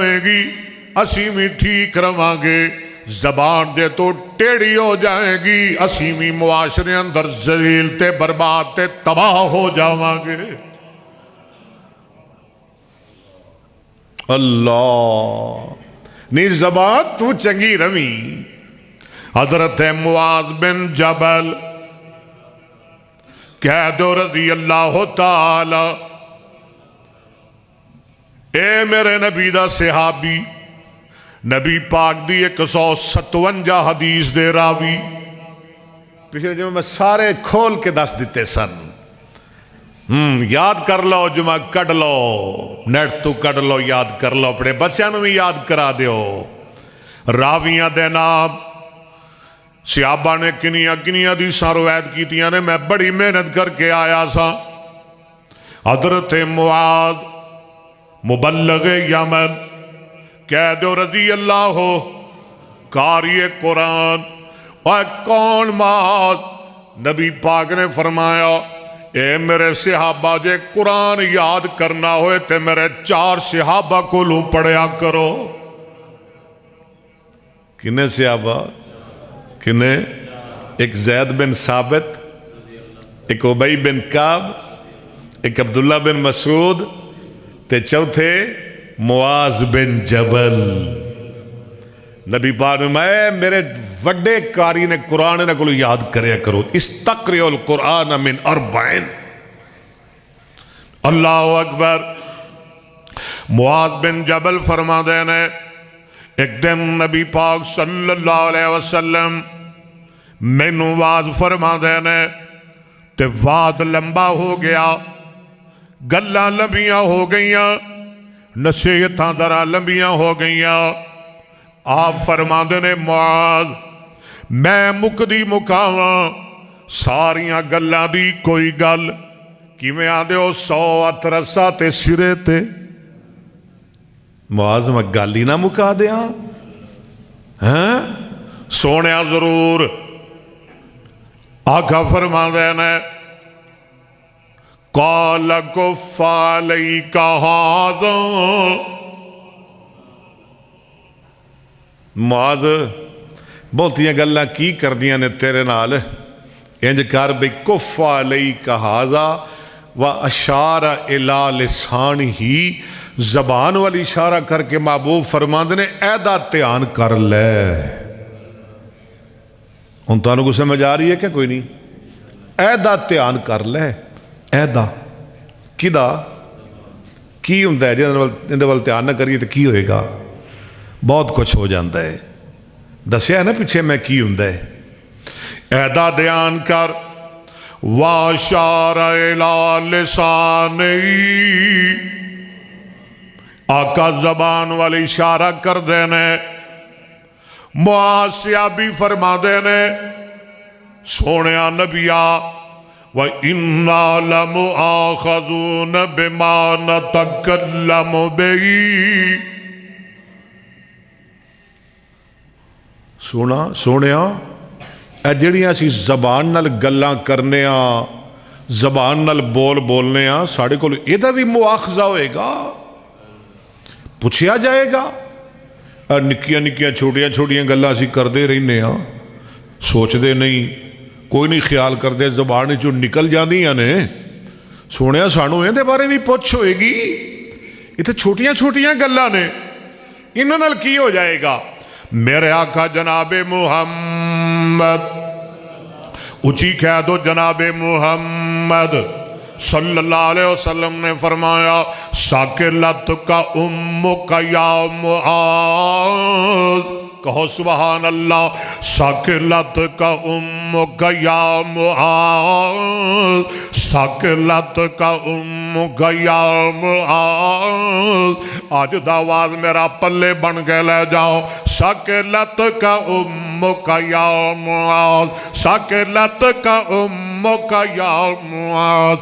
رہے گی اسی بھی ٹھیک رہانگے، زبان دے تو ٹیڑی ہو جائے گی اسی بھی معاشرے اندر ذلیل تے برباد تے تباہ ہو جاوانگے۔ اللہ نی زبان تو چنگی روی۔ حضرت معاذ بن جبل کہہ دو رضی اللہ تعالی، اے میرے نبی دا صحابی، نبی پاک دی 157 حدیث دے راوی، پچھلے جمعہ میں سارے کھول کے دس دیتے سن، یاد کر لو، جمعہ کٹ لو، نیٹ تو کٹ لو، یاد کر لو، اپنے بچیاں نو بھی یاد کرا دیو۔ راویاں دے نام صحابہ نے کنیاں کنیاں حدیثاں روایت کیتیاں نے، میں بڑی محنت کر کے آیا سا۔ حضرت معاذ مبلغ یمن کہہ دو رضی اللہ قاری قرآن، اور کون معاذ؟ نبی پاک نے فرمایا اے میرے صحابہ جے قرآن یاد کرنا ہوئے تے میرے 4 صحابہ کو لوں پڑھیا کرو۔ کنے صحابہ؟ کنے؟ ایک زید بن ثابت، ایک عبی بن کعب، ایک عبداللہ بن مسعود، تے چوتھے معاذ بن جبل۔ نبی پاک نے میرے وڈے کاری نے قرآن نے کو یاد کریا کرو، استقرئوا القرآن من 40۔ اللہ اکبر۔ معاذ بن جبل فرما دینے ایک دن نبی پاک صلی اللہ علیہ وسلم مینوں وعد فرما دینے تے وعد لمبا ہو گیا، گلاں لمبیاں ہو گئیاں، نصیحتاں درا لمبیاں ہو گئیاں۔ آپ فرما دینے معاذ میں مکدی مکاواں ساریاں گلاں دی کوئی گل کیویں آندے ہو 100 ہتھ رسا تے سرے تے۔ معاذ میں گل ہی نہ مکا دیاں، ہاں سونیا ضرور۔ آقا فرما دینے قال کف علیک ھذا، معاذ بہتیاں گلاں کی کر دیاں نے تیرے نال، انج کر بھئی کف علیک ھذا واشار الی لسانہ، زبان والی اشارہ کر کے محبوب فرماندے نے ایدہ تیان کر لے۔ ان تانوں کو سمجھ آ رہی ہے کہ کوئی نہیں؟ ایدہ تیان کر لے، ایدہ کدا کی ہوندہ ہے جن دے تیان نہ کریے تو کی ہوئے گا؟ بہت کچھ ہو جاندہ ہے، دسیا ہے نا پیچھے میں کی ہوندہ ہے۔ ایدہ دیان کر واشار الی لسانی، آقا زبان والی اشارہ کر دینے۔ معاشیہ بھی فرما دینے سونیا نبیہ وَإِنَّا لَمُؤَاخَذُونَ بِمَا نَتَكَلَّمُ بِهِ، سونیا اے جڑیاں اسی زبان نال گلاں کرنے ہاں، زبان نال بولنے ہاں، ساڑھے کو ایدہ بھی مواخذہ ہوئے گا، پوچھیا جائے گا۔ نکیاں نکیاں چھوٹیاں چھوٹیاں گلاں اسی کر دے رہنے ہاں، سوچ دے نہیں، کوئی نہیں خیال کر دے، زبان جو نکل جاندیاں نے۔ سونیا سانو اے دے بارے بھی پوچھ ہوئے گی، یہ تو چھوٹیاں چھوٹیاں گلاں نے، انہاں نال کی ہو جائے گا؟ میرے آقا جناب محمد، اچھی کہہ دو جناب محمد صلی اللہ علیہ وسلم نے فرمایا ساکلتک امک یا معاذ، کہو سبحان اللہ، ساکلتک امک یا معاذ، ساکلتک امک یا معاذ۔ آج دعواز میرا پلے بن کے لے جاؤ، ساکلتک امک یا معاذ، ساکلتک امک یا معاذ۔